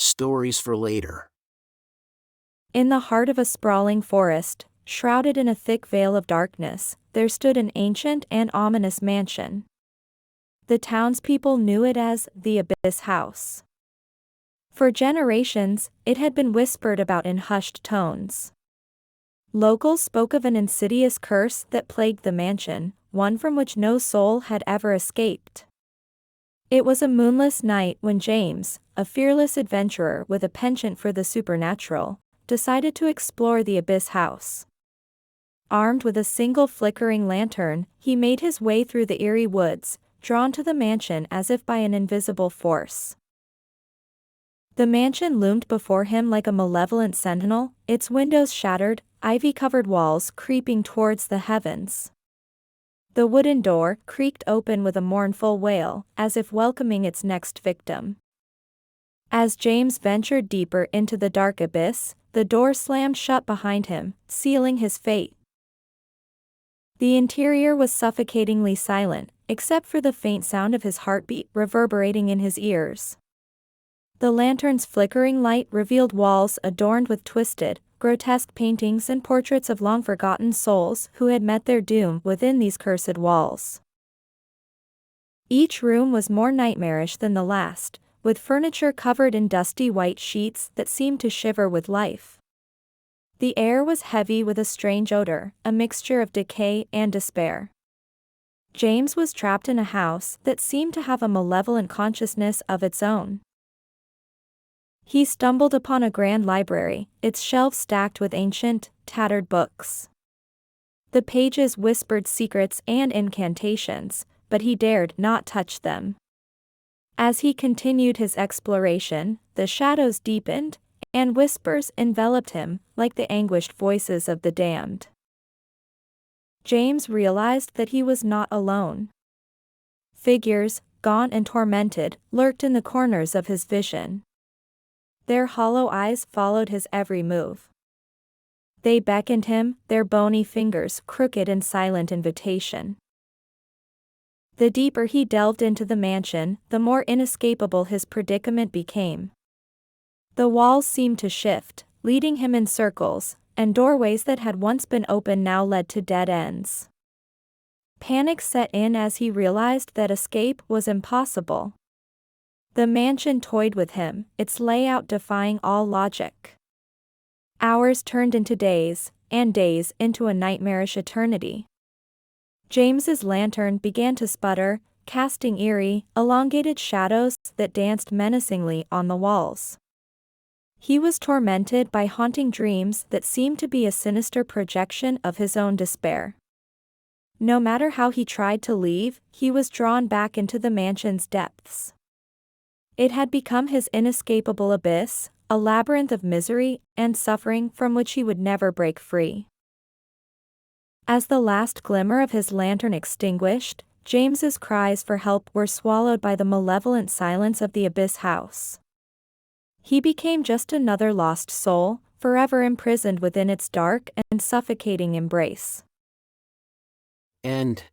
Stories for later. In the heart of a sprawling forest, shrouded in a thick veil of darkness, there stood an ancient and ominous mansion. The townspeople knew it as the Abyss House. For generations, it had been whispered about in hushed tones. Locals spoke of an insidious curse that plagued the mansion, one from which no soul had ever escaped. It was a moonless night when James, a fearless adventurer with a penchant for the supernatural, decided to explore the Abyss House. Armed with a single flickering lantern, he made his way through the eerie woods, drawn to the mansion as if by an invisible force. The mansion loomed before him like a malevolent sentinel, its windows shattered, ivy-covered walls creeping towards the heavens. The wooden door creaked open with a mournful wail, as if welcoming its next victim. As James ventured deeper into the dark abyss, the door slammed shut behind him, sealing his fate. The interior was suffocatingly silent, except for the faint sound of his heartbeat reverberating in his ears. The lantern's flickering light revealed walls adorned with twisted, grotesque paintings and portraits of long-forgotten souls who had met their doom within these cursed walls. Each room was more nightmarish than the last, with furniture covered in dusty white sheets that seemed to shiver with life. The air was heavy with a strange odor, a mixture of decay and despair. James was trapped in a house that seemed to have a malevolent consciousness of its own. He stumbled upon a grand library, its shelves stacked with ancient, tattered books. The pages whispered secrets and incantations, but he dared not touch them. As he continued his exploration, the shadows deepened, and whispers enveloped him, like the anguished voices of the damned. James realized that he was not alone. Figures, gaunt and tormented, lurked in the corners of his vision. Their hollow eyes followed his every move. They beckoned him, their bony fingers crooked in silent invitation. The deeper he delved into the mansion, the more inescapable his predicament became. The walls seemed to shift, leading him in circles, and doorways that had once been open now led to dead ends. Panic set in as he realized that escape was impossible. The mansion toyed with him, its layout defying all logic. Hours turned into days, and days into a nightmarish eternity. James's lantern began to sputter, casting eerie, elongated shadows that danced menacingly on the walls. He was tormented by haunting dreams that seemed to be a sinister projection of his own despair. No matter how he tried to leave, he was drawn back into the mansion's depths. It had become his inescapable abyss, a labyrinth of misery and suffering from which he would never break free. As the last glimmer of his lantern extinguished, James's cries for help were swallowed by the malevolent silence of the Abyss House. He became just another lost soul, forever imprisoned within its dark and suffocating embrace. End.